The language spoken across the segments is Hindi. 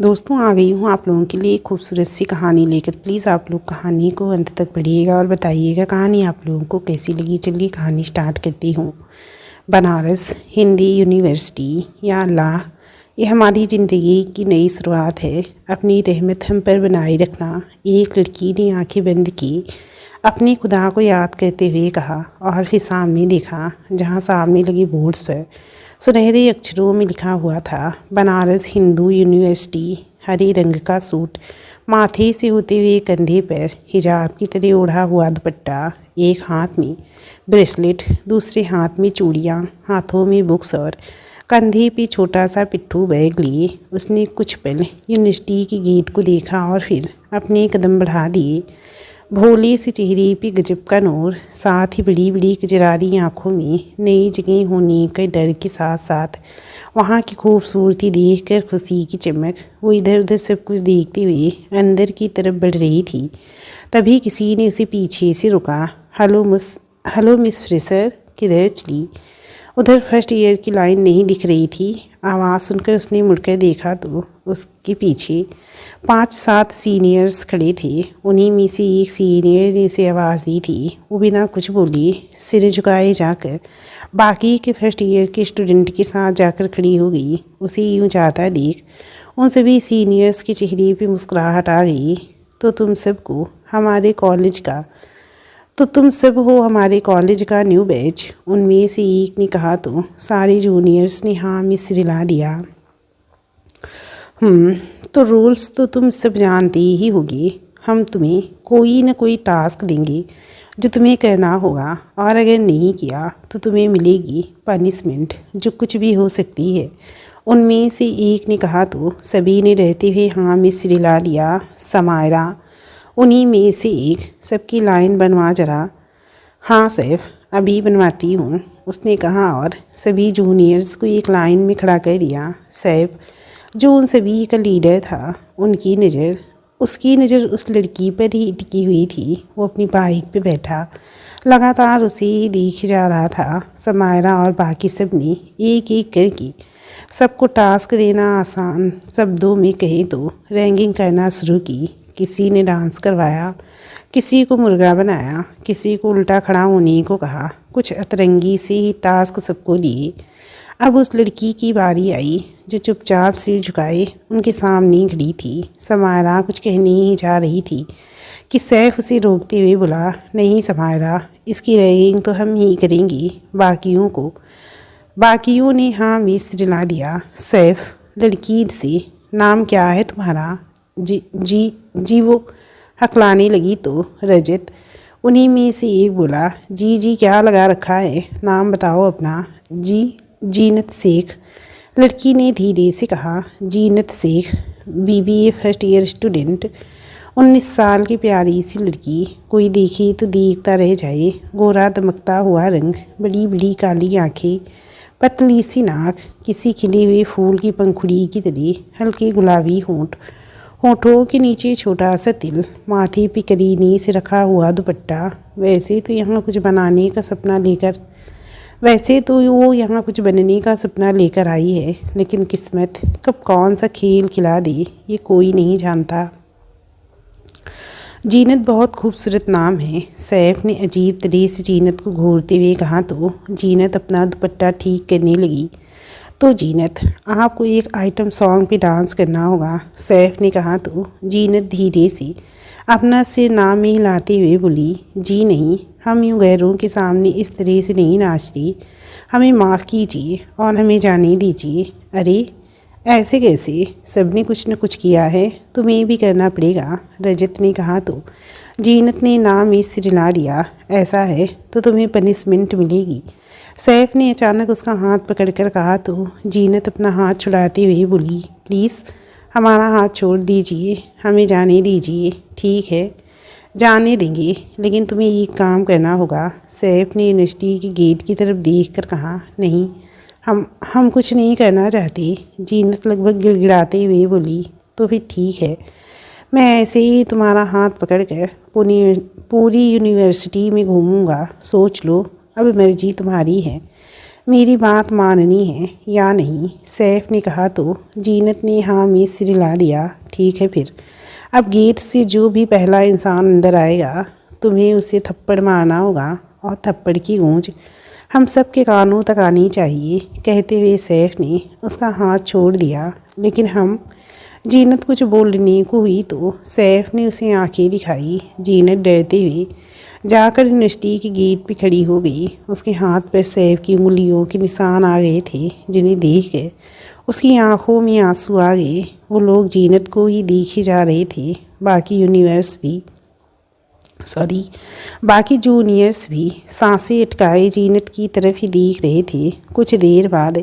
दोस्तों आ गई हूँ आप लोगों के लिए एक खूबसूरत सी कहानी लेकर। प्लीज़ आप लोग कहानी को अंत तक पढ़िएगा और बताइएगा कहानी आप लोगों को कैसी लगी। चलिए कहानी स्टार्ट करती हूँ। बनारस हिंदी यूनिवर्सिटी। या अल्लाह, ये हमारी ज़िंदगी की नई शुरुआत है। अपनी रहमत हम पर बनाए रखना। एक लड़की ने आंखें बंद की, अपने खुदा को याद करते हुए कहा और फिर सामने देखा, जहाँ सामने लगे बोर्ड्स पर सुनहरे अक्षरों में लिखा हुआ था, बनारस हिंदू यूनिवर्सिटी। हरे रंग का सूट, माथे से होते हुए कंधे पर हिजाब की तरह ओढ़ा हुआ दुपट्टा, एक हाथ में ब्रेसलेट, दूसरे हाथ में चूड़ियाँ, हाथों में बुक्स और कंधे पे छोटा सा पिट्ठू बैग लिए उसने कुछ पल यूनिवर्सिटी के गेट को देखा और फिर अपने कदम बढ़ा दिए। भोले से चेहरे पे गजब का नूर, साथ ही बड़ी बड़ी कजरारी आँखों में नई जगह होने के डर के साथ साथ वहाँ की खूबसूरती देखकर खुशी की चमक। वो इधर उधर सब कुछ देखते हुए अंदर की तरफ बढ़ रही थी। तभी किसी ने उसे पीछे से रुका। हेलो मिस फ्रेशर, किधर चली? उधर फर्स्ट ईयर की लाइन नहीं दिख रही थी। आवाज़ सुनकर उसने मुड़कर देखा तो उसके पीछे 5-7 सीनियर्स खड़े थे। उन्हीं में से एक सीनियर ने उसे आवाज़ दी थी। वो बिना कुछ बोले सिर झुकाए जाकर बाकी के फर्स्ट ईयर के स्टूडेंट के साथ जाकर खड़ी हो गई। उसे यूँ जाता देख उन सभी सीनियर्स के चेहरे पे मुस्कुराहट आ गई। तो तुम सब हो हमारे कॉलेज का न्यू बैच, उनमें से एक ने कहा तो सारे जूनियर्स ने हाँ में सिर हिला दिया। तो रूल्स तो तुम सब जानते ही होगे। हम तुम्हें कोई ना कोई टास्क देंगे जो तुम्हें करना होगा, और अगर नहीं किया तो तुम्हें मिलेगी पनिशमेंट, जो कुछ भी हो सकती है। उनमें से एक ने कहा तो सभी ने रहते हुए हाँ में सिर हिला दिया। समायरा उन्हीं में से एक, सबकी लाइन बनवा जरा। हाँ सैफ, अभी बनवाती हूँ, उसने कहा और सभी जूनियर्स को एक लाइन में खड़ा कर दिया। सैफ, जो उन सभी का लीडर था, उसकी नज़र उस लड़की पर ही टिकी हुई थी। वो अपनी बाइक पे बैठा लगातार उसे ही देखे जा रहा था। समायरा और बाकी सब ने एक एक करके सबको टास्क देना आसान शब्दों में कहे तो रैंकिंग करना शुरू की। किसी ने डांस करवाया, किसी को मुर्गा बनाया, किसी को उल्टा खड़ा होने को कहा। कुछ अतरंगी से ही टास्क सबको दिए। अब उस लड़की की बारी आई जो चुपचाप सिर झुकाए उनके सामने खड़ी थी। समायरा कुछ कहने ही जा रही थी कि सैफ उसे रोकते हुए बोला, नहीं समायरा, इसकी रैगिंग तो हम ही करेंगे। बाकियों ने हाँ में सिर हिला दिया। सैफ, लड़की से, नाम क्या है तुम्हारा? जी वो हकलाने लगी तो रजत उन्हीं में से एक बोला, जी क्या लगा रखा है, नाम बताओ अपना। जीनत शेख, लड़की ने धीरे से कहा। Zeenat Sheikh, BBA first year student, 19 साल की प्यारी सी लड़की, कोई देखे तो देखता रह जाए। गोरा दमकता हुआ रंग, बड़ी बड़ी काली आँखें, पतली सी नाक, किसी खिले हुए फूल की पंखुड़ी की तरह, हल्के गुलाबी होठों के नीचे छोटा सा तिल, माथे पे करीनी से रखा हुआ दुपट्टा। वैसे तो वो यहाँ कुछ बनने का सपना लेकर आई है, लेकिन किस्मत कब कौन सा खेल खिला दे ये कोई नहीं जानता। जीनत बहुत खूबसूरत नाम है, सैफ ने अजीब तरह से जीनत को घूरते हुए कहा तो जीनत अपना दुपट्टा ठीक करने लगी। तो जीनत, आपको एक आइटम सॉन्ग पे डांस करना होगा, सैफ ने कहा तो जीनत धीरे से अपना सिर नाम में हिलाते हुए बोली, जी नहीं, हम यूँ गैरों के सामने इस तरह से नहीं नाचती, हमें माफ़ कीजिए और हमें जाने दीजिए। अरे ऐसे कैसे, सबने कुछ न कुछ किया है, तुम्हें भी करना पड़ेगा, रजत ने कहा तो जीनत ने नाम में सिर हिला दिया। ऐसा है तो तुम्हें पनिशमेंट मिलेगी, सैफ ने अचानक उसका हाथ पकड़कर कहा तो जीनत अपना हाथ छुड़ाते हुए बोली, प्लीज़ हमारा हाथ छोड़ दीजिए, हमें जाने दीजिए। ठीक है, जाने देंगे, लेकिन तुम्हें एक काम करना होगा, सैफ ने यूनिवर्सिटी के गेट की तरफ देखकर कहा। नहीं, हम कुछ नहीं करना चाहते, जीनत लगभग गिड़गिड़ाते हुए बोली। तो फिर ठीक है, मैं ऐसे ही तुम्हारा हाथ पकड़कर पूरी यूनिवर्सिटी में घूमूंगा, सोच लो, अब मर्जी तुम्हारी है। मेरी बात माननी है या नहीं? सैफ ने कहा तो जीनत ने हाँ में सिर हिला दिया। ठीक है फिर, अब गेट से जो भी पहला इंसान अंदर आएगा तुम्हें उसे थप्पड़ मारना होगा, और थप्पड़ की गूंज हम सब के कानों तक आनी चाहिए। कहते हुए सैफ ने उसका हाथ छोड़ दिया। लेकिन हम जीनत कुछ बोलने को हुई तो सैफ ने उसे आंखें दिखाई। जीनत डरते हुए जाकर यूनिवर्सिटी के गेट पे खड़ी हो गई। उसके हाथ पर सैफ की उंगलियों के निशान आ गए थे, जिन्हें देख कर उसकी आंखों में आंसू आ गए। वो लोग जीनत को ही देखे जा रहे थे। बाकी जूनियर्स भी सांसें अटकाए जीनत की तरफ ही देख रहे थे। कुछ देर बाद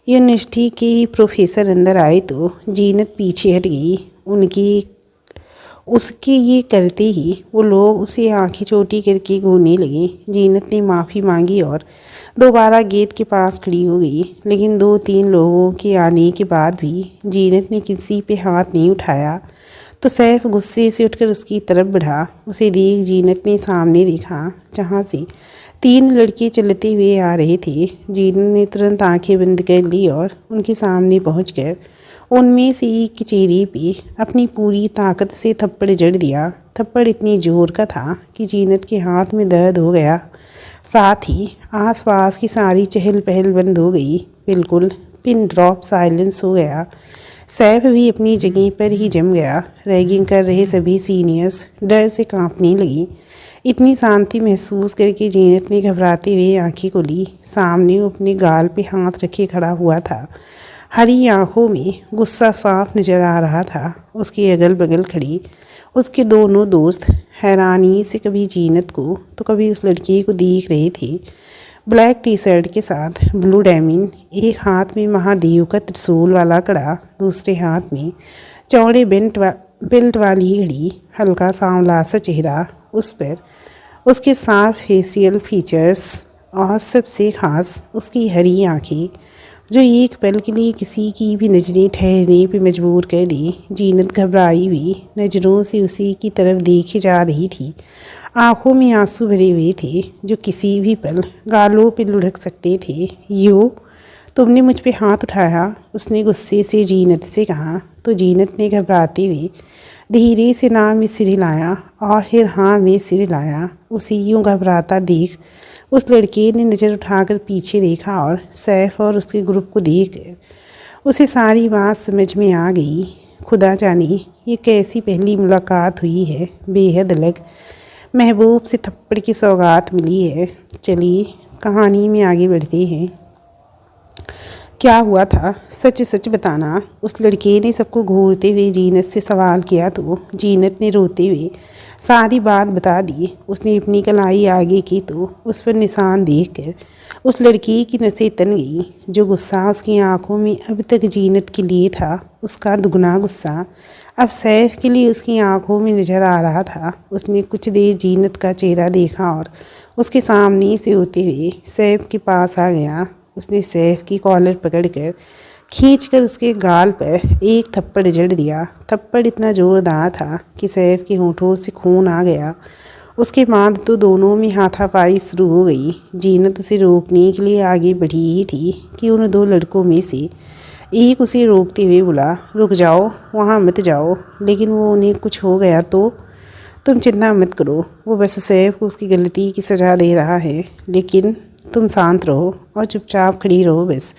यूनिवर्सिटी के प्रोफेसर अंदर आए तो जीनत पीछे हट गई। उसके ये करते ही वो लोग उसे आंखें चोटी करके घूरने लगे। जीनत ने माफ़ी मांगी और दोबारा गेट के पास खड़ी हो गई। लेकिन 2-3 लोगों के आने के बाद भी जीनत ने किसी पे हाथ नहीं उठाया तो सैफ गुस्से से उठकर उसकी तरफ बढ़ा। उसे देख जीनत ने सामने देखा, जहाँ से 3 लड़के चलते हुए आ रहे थे। जीनत ने तुरंत आंखें बंद कर ली और उनके सामने पहुंचकर उनमें से एक के चेहरे पे अपनी पूरी ताकत से थप्पड़ जड़ दिया। थप्पड़ इतनी जोर का था कि जीनत के हाथ में दर्द हो गया। साथ ही आसपास की सारी चहल पहल बंद हो गई। बिल्कुल पिन ड्रॉप साइलेंस हो गया। सैफ भी अपनी जगह पर ही जम गया। रैगिंग कर रहे सभी सीनियर्स डर से कांपने लगी। इतनी शांति महसूस करके जीनत ने घबराते हुए आंखें खोली। सामने वो अपने गाल पे हाथ रखे खड़ा हुआ था। हरी आंखों में गुस्सा साफ नजर आ रहा था। उसके अगल बगल खड़ी उसके दोनों दोस्त हैरानी से कभी जीनत को तो कभी उस लड़की को देख रहे थे। ब्लैक टी शर्ट के साथ ब्लू डेनिम, एक हाथ में महादेव का त्रिशूल वाला कड़ा, दूसरे हाथ में चौड़े बेल्ट वाली घड़ी, हल्का सांवला सा चेहरा, उस पर उसके साफ फेशियल फीचर्स और सबसे खास उसकी हरी आंखें जो एक पल के लिए किसी की भी नज़रें ठहरने पे मजबूर कर दी। जीनत घबराई हुई नज़रों से उसी की तरफ देखे जा रही थी। आंखों में आंसू भरे हुए थे जो किसी भी पल गालों पे लुढ़क सकते थे। तुमने मुझ पे हाथ उठाया, उसने गुस्से से जीनत से कहा। तो जीनत ने घबराते हुए धीरे से ना में सिर हिलाया और फिर हाँ में सिर हिलाया। उसे यूँ घबराता देख उस लड़के ने नज़र उठाकर पीछे देखा और सैफ और उसके ग्रुप को देख उसे सारी बात समझ में आ गई। खुदा जाने ये कैसी पहली मुलाकात हुई है। बेहद अलग महबूब से थप्पड़ की सौगात मिली है। चलिए कहानी में आगे बढ़ते हैं। क्या हुआ था, सच सच बताना। उस लड़के ने सबको घूरते हुए जीनत से सवाल किया तो जीनत ने रोते हुए सारी बात बता दी। उसने अपनी कलाई आगे की तो उस पर निशान देखकर उस लड़की की नसें तन गई। जो गुस्सा उसकी आंखों में अब तक जीनत के लिए था, उसका दुगना गुस्सा अब सैफ के लिए उसकी आंखों में नज़र आ रहा था। उसने कुछ देर जीनत का चेहरा देखा और उसके सामने से होते हुए सैफ के पास आ गया। उसने सैफ की कॉलर पकड़कर खींचकर उसके गाल पर एक थप्पड़ जड़ दिया। थप्पड़ इतना जोरदार था कि सैफ के होंठों से खून आ गया। उसके बाद तो दोनों में हाथापाई शुरू हो गई। जीनत उसे रोकने के लिए आगे बढ़ी ही थी कि उन 2 लड़कों में से एक उसे रोकते हुए बोला, रुक जाओ, वहाँ मत जाओ। लेकिन वो उन्हें कुछ हो गया तो तुम चिंता मत करो, वो बस सैफ को उसकी गलती की सज़ा दे रहा है। लेकिन तुम शांत रहो और चुपचाप खड़ी रहो बस,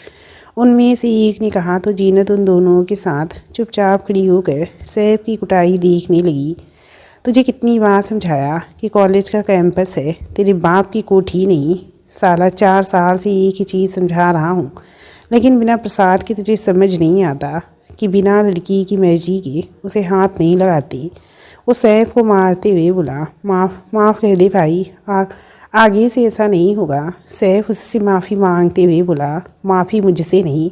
उनमें से एक ने कहा। तो जीनत उन दोनों के साथ चुपचाप खड़ी होकर सैफ की कुटाई देखने लगी। तुझे कितनी बार समझाया कि कॉलेज का कैंपस है, तेरे बाप की कोठी नहीं। साला 4 साल से एक ही चीज़ समझा रहा हूँ, लेकिन बिना प्रसाद के तुझे समझ नहीं आता कि बिना लड़की की मर्जी के उसे हाथ नहीं लगाती। वो सैफ को मारते हुए बोला, माफ़ कर दे भाई, आगे से ऐसा नहीं होगा। सैफ उससे माफ़ी मांगते हुए बोला, माफ़ी मुझसे नहीं,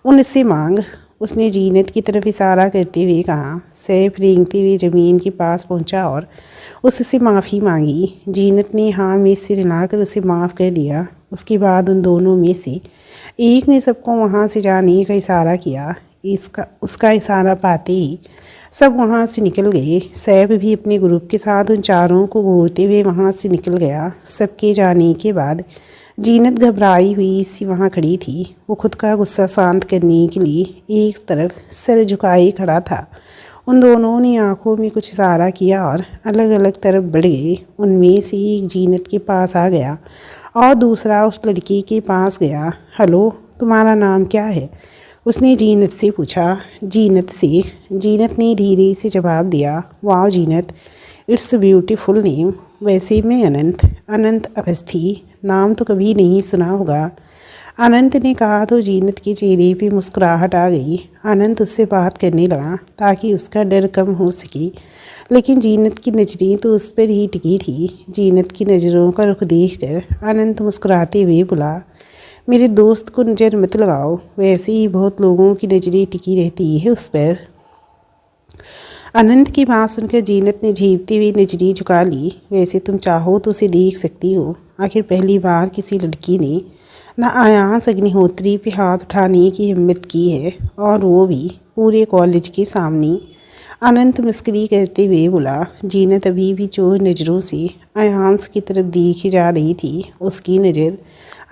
उनसे मांग। उसने जीनत की तरफ इशारा करते हुए कहा। सैफ रेंगते हुए ज़मीन के पास पहुंचा और उससे माफ़ी मांगी। जीनत ने हाँ में सिर हिलाकर उसे माफ़ कर दिया। उसके बाद उन दोनों में से एक ने सबको वहाँ से जाने का इशारा किया। उसका इशारा पाते ही सब वहाँ से निकल गए। सैफ भी अपने ग्रुप के साथ उन चारों को घूरते हुए वहाँ से निकल गया। सबके जाने के बाद जीनत घबराई हुई सी वहाँ खड़ी थी। वो खुद का गुस्सा शांत करने के लिए एक तरफ सर झुकाए खड़ा था। उन दोनों ने आंखों में कुछ इशारा किया और अलग अलग तरफ बढ़ गए। उनमें से एक जीनत के पास आ गया और दूसरा उस लड़की के पास गया। हेलो, तुम्हारा नाम क्या है? उसने जीनत से पूछा। जीनत से। जीनत ने धीरे से जवाब दिया। वाह जीनत, इट्स ब्यूटीफुल नेम। वैसे मैं अनंत अनंत अवस्थी। नाम तो कभी नहीं सुना होगा। अनंत ने कहा तो जीनत के चेहरे पे मुस्कुराहट आ गई। अनंत उससे बात करने लगा ताकि उसका डर कम हो सके, लेकिन जीनत की नज़रें तो उस पर ही टिकी थी। जीनत की नज़रों का रुख देखकर अनंत मुस्कुराते हुए बोला, मेरे दोस्त को नज़र मत लगाओ, वैसे ही बहुत लोगों की नज़रें टिकी रहती है उस पर। अनंत की बात सुनकर जीनत ने झेपते हुए नजरें झुका ली। वैसे तुम चाहो तो उसे देख सकती हो। आखिर पहली बार किसी लड़की ने न आयांस अग्निहोत्री पे हाथ उठाने की हिम्मत की है, और वो भी पूरे कॉलेज के सामने। अनंत मस्करी करते हुए बोला। जीनत अभी भी चोर नज़रों से आयांस की तरफ देखी जा रही थी। उसकी नज़र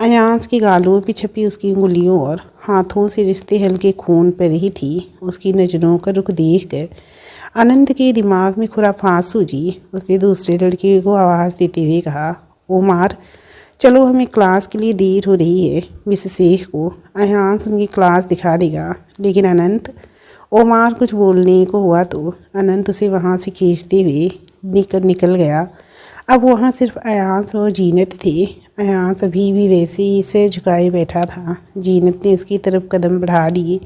आयांस के गालों पे छपी उसकी उंगलियों और हाथों से रिश्ते हल्के खून पर ही थी। उसकी नज़रों का रुख देखकर अनंत के दिमाग में खुराफात सूझी। उसने दूसरे लड़के को आवाज़ देते हुए कहा, ओमार, चलो, हमें क्लास के लिए देर हो रही है। मिसेस शेख को आयांस उनकी क्लास दिखा देगा। लेकिन अनंत, ओमार कुछ बोलने को हुआ तो अनंत उसे वहाँ से खींचते हुए निकल गया। अब वहाँ सिर्फ आयांस और जीनत थे। आयांस अभी भी वैसे ही सिर झुकाए बैठा था। जीनत ने उसकी तरफ कदम बढ़ा दिए।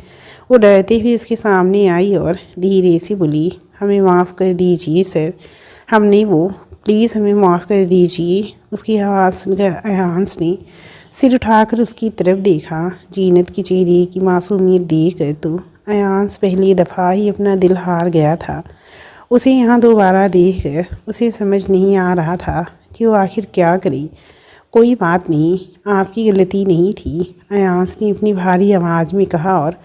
वो डरते हुए उसके सामने आई और धीरे से बोली, हमें माफ़ कर दीजिए सर, हमने वो, प्लीज़ हमें माफ़ कर दीजिए। उसकी आवाज़ सुनकर आयांस ने सिर उठाकर उसकी तरफ देखा। जीनत की चेहरे की मासूमियत देख कर तो आयांस पहली दफ़ा ही अपना दिल हार गया था। उसे यहाँ दोबारा देख कर उसे समझ नहीं आ रहा था कि वो आखिर क्या करे। कोई बात नहीं, आपकी गलती नहीं थी, आयांस ने अपनी भारी आवाज़ में कहा और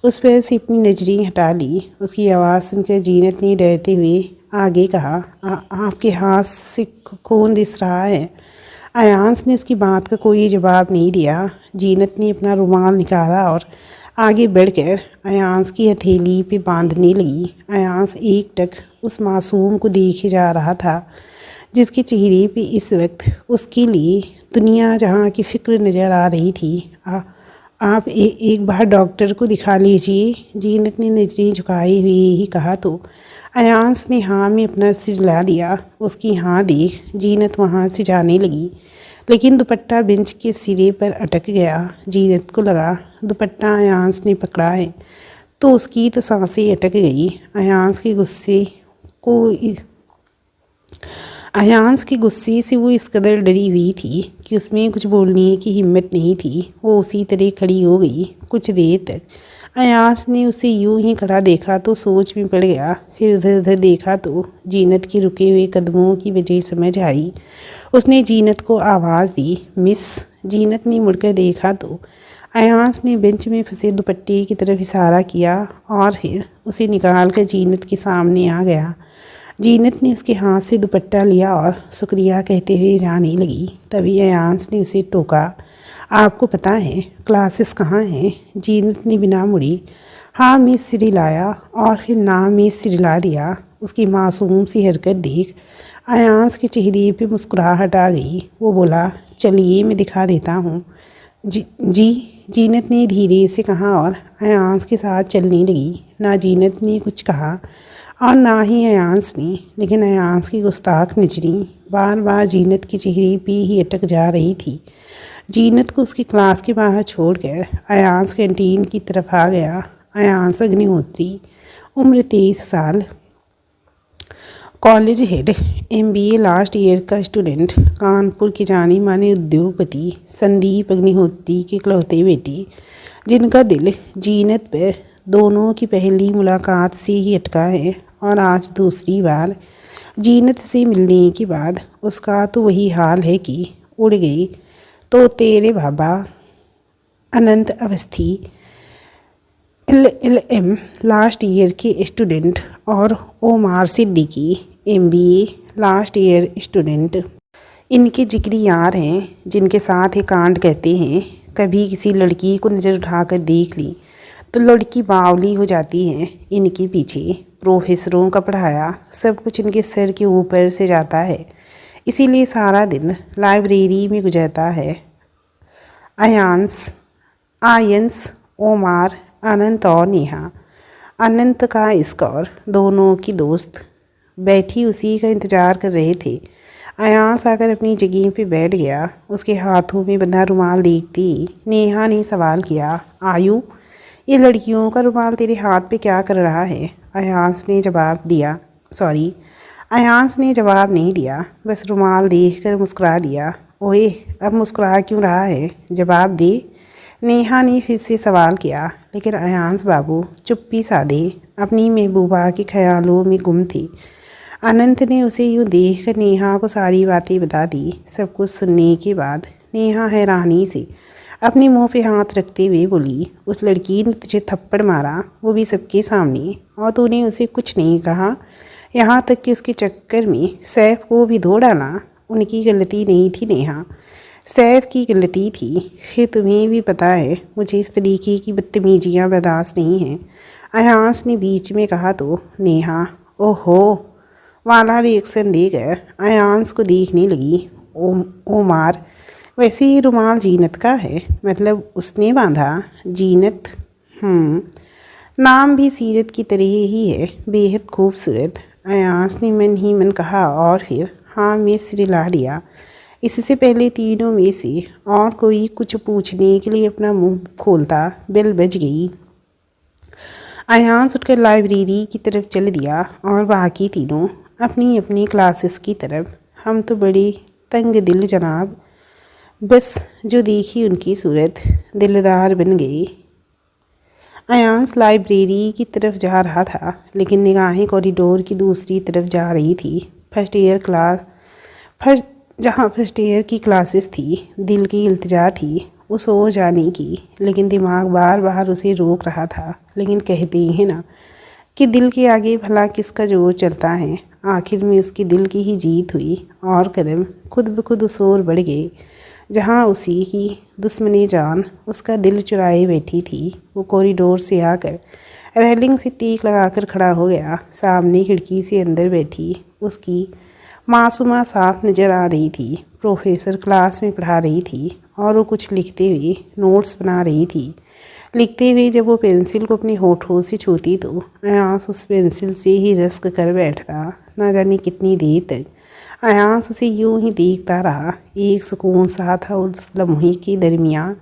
उस पर से अपनी नजरें हटा ली। उसकी आवाज़ सुनकर जीनत ने डरते हुए आगे कहा, आपके हाथ से खून रिस रहा है। आयांस ने उसकी बात का कोई जवाब नहीं दिया। जीनत ने अपना रुमाल निकाला और आगे बढ़कर आयांस की हथेली पे बांधने लगी। आयांस एकटक उस मासूम को देखे जा रहा था जिसके चेहरे पे इस वक्त उसके लिए दुनिया जहाँ की फ़िक्र नज़र आ रही थी। आप एक बार डॉक्टर को दिखा लीजिए, जीनत ने नजरें झुकाए हुए ही कहा तो आयांस ने हाँ में अपना सिर हिला दिया। उसकी हाँ देख जीनत वहाँ से जाने लगी, लेकिन दुपट्टा बेंच के सिरे पर अटक गया। जीनत को लगा दुपट्टा आयांस ने पकड़ा है तो उसकी तो सांसें अटक गई। आयांस के गुस्से से वो इस कदर डरी हुई थी कि उसमें कुछ बोलने की हिम्मत नहीं थी। वो उसी तरह खड़ी हो गई। कुछ देर तक आयांस ने उसे यूं ही खड़ा देखा तो सोच में पड़ गया। फिर इधर उधर देखा तो जीनत के रुके हुए कदमों की वजह समझ आई। उसने जीनत को आवाज़ दी, मिस। जीनत ने मुड़कर देखा तो आयांस ने बेंच में फंसे दुपट्टे की तरफ इशारा किया और फिर उसे निकाल कर जीनत के सामने आ गया। जीनत ने उसके हाथ से दुपट्टा लिया और शुक्रिया कहते हुए जाने लगी। तभी आयांस ने उसे टोका, आपको पता है क्लासेस कहाँ हैं? जीनत ने बिना मुड़ी हाँ में सिर हिलाया और फिर ना में सिर हिला दिया। उसकी मासूम सी हरकत देख आयांस के चेहरे पे मुस्कुराहट आ गई। वो बोला, चलिए मैं दिखा देता हूँ। जी, जीनत ने धीरे से कहा और आयांस के साथ चलने लगी। ना जीनत ने कुछ कहा और ना ही आयांस ने, लेकिन आयांस की गुस्ताख नजरें बार बार जीनत के चेहरे पे ही अटक जा रही थी। जीनत को उसकी क्लास के बाहर छोड़कर आयांस कैंटीन की तरफ आ गया। आयांस अग्निहोत्री, उम्र 23 साल, college head, MBA last year का स्टूडेंट, कानपुर के जाने माने उद्योगपति संदीप अग्निहोत्री के इकलौते बेटे, जिनका दिल जीनत पर दोनों की पहली मुलाकात से ही अटका है और आज दूसरी बार जीनत से मिलने के बाद उसका तो वही हाल है कि उड़ गई तो तेरे बाबा। Anant Awasthi, LLM last year के स्टूडेंट और Omar Siddiqui, MBA last year student. इनके जिगरी यार हैं जिनके साथ ये कांड कहते हैं। कभी किसी लड़की को नज़र उठाकर देख ली तो लड़की बावली हो जाती है। इनके पीछे प्रोफेसरों का पढ़ाया सब कुछ इनके सर के ऊपर से जाता है, इसीलिए सारा दिन लाइब्रेरी में गुजरता है। आयंस, ओमार, अनंत और नेहा। अनंत का स्कोर दोनों की दोस्त बैठी उसी का इंतज़ार कर रहे थे। अयांस आकर अपनी जगह पे बैठ गया। उसके हाथों में बंधा रुमाल देखती नेहा ने सवाल किया, आयु, ये लड़कियों का रुमाल तेरे हाथ पे क्या कर रहा है? अयांस ने जवाब नहीं दिया, बस रुमाल देखकर मुस्कुरा दिया। ओए, अब मुस्कुरा क्यों रहा है? जवाब दे। नेहा ने फिर से सवाल किया, लेकिन अयांस बाबू चुप्पी साधे अपनी महबूबा के ख्यालों में गुम थी। अनंत ने उसे यूँ देखकर नेहा को सारी बातें बता दी। सब कुछ सुनने के बाद नेहा हैरानी से अपने मुंह पे हाथ रखते हुए बोली, उस लड़की ने तुझे थप्पड़ मारा, वो भी सबके सामने, और तूने उसे कुछ नहीं कहा, यहाँ तक कि उसके चक्कर में सैफ को भी धो डाला। उनकी गलती नहीं थी नेहा, सैफ की गलती थी। फिर तुम्हें भी पता है मुझे इस तरीके की बदतमीजियाँ बर्दाश्त नहीं हैं, अयांस ने बीच में कहा तो नेहा ओहो वाला रिएक्शन देकर अयांस को देखने लगी। ओमार, वैसे ही रुमाल जीनत का है, मतलब उसने बांधा। जीनत, नाम भी सीरत की तरह ही है, बेहद खूबसूरत, अयांस ने मन ही मन कहा और फिर हाँ में सिर हिला दिया। इससे पहले तीनों में से और कोई कुछ पूछने के लिए अपना मुंह खोलता बेल बज गई। अयांस उठकर लाइब्रेरी की तरफ चल दिया और बाकी तीनों अपनी अपनी क्लासेस की तरफ। हम तो बड़े तंग दिल जनाब, बस जो देखी उनकी सूरत दिलदार बन गई। अयांस लाइब्रेरी की तरफ जा रहा था, लेकिन निगाहें कॉरिडोर की दूसरी तरफ जा रही थी। जहाँ फर्स्ट ईयर की क्लासेस थी। दिल की इल्तिजा थी उस ओर जाने की, लेकिन दिमाग बार बार उसे रोक रहा था। लेकिन कहते हैं ना कि दिल के आगे भला किसका जोर चलता है। आखिर में उसकी दिल की ही जीत हुई और कदम खुद ब खुद उस ओर बढ़ गए जहाँ उसी की दुश्मनी जान उसका दिल चुराए बैठी थी। वो कॉरिडोर से आकर रेलिंग से टीक लगाकर खड़ा हो गया। सामने खिड़की से अंदर बैठी उसकी मासूमा साफ नज़र आ रही थी। प्रोफेसर क्लास में पढ़ा रही थी और वो कुछ लिखते हुए नोट्स बना रही थी। लिखते हुए जब वो पेंसिल को अपने होठों से छूती तो अयांस उस पेंसिल से ही रस्क कर बैठता। न जाने कितनी देर तक अयांस उसे यूं ही देखता रहा। एक सुकून सा था उस लम्हे के दरमियान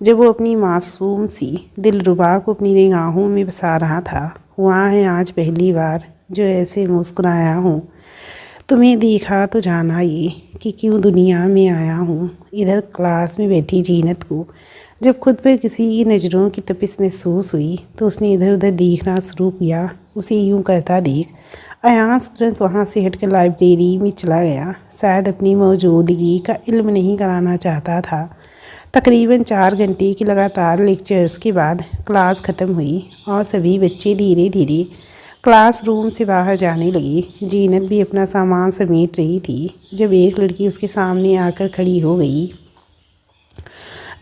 जब वो अपनी मासूम सी दिलरुबा को अपनी निगाहों में बसा रहा था। हुआ है आज पहली बार जो ऐसे मुस्कुराया हूँ। तुम्हें देखा तो जाना ये कि क्यों दुनिया में आया हूँ। इधर क्लास में बैठी जीनत को जब खुद पर किसी की नज़रों की तपिश महसूस हुई तो उसने इधर उधर देखना शुरू किया। उसे यूं करता देख अयांस तुरंत वहाँ से हटकर लाइब्रेरी में चला गया। शायद अपनी मौजूदगी का इल्म नहीं कराना चाहता था। तकरीबन 4 घंटे की लगातार लेक्चर्स के बाद क्लास ख़त्म हुई और सभी बच्चे धीरे धीरे क्लासरूम से बाहर जाने लगी। जीनत भी अपना सामान समेट रही थी जब एक लड़की उसके सामने आकर खड़ी हो गई।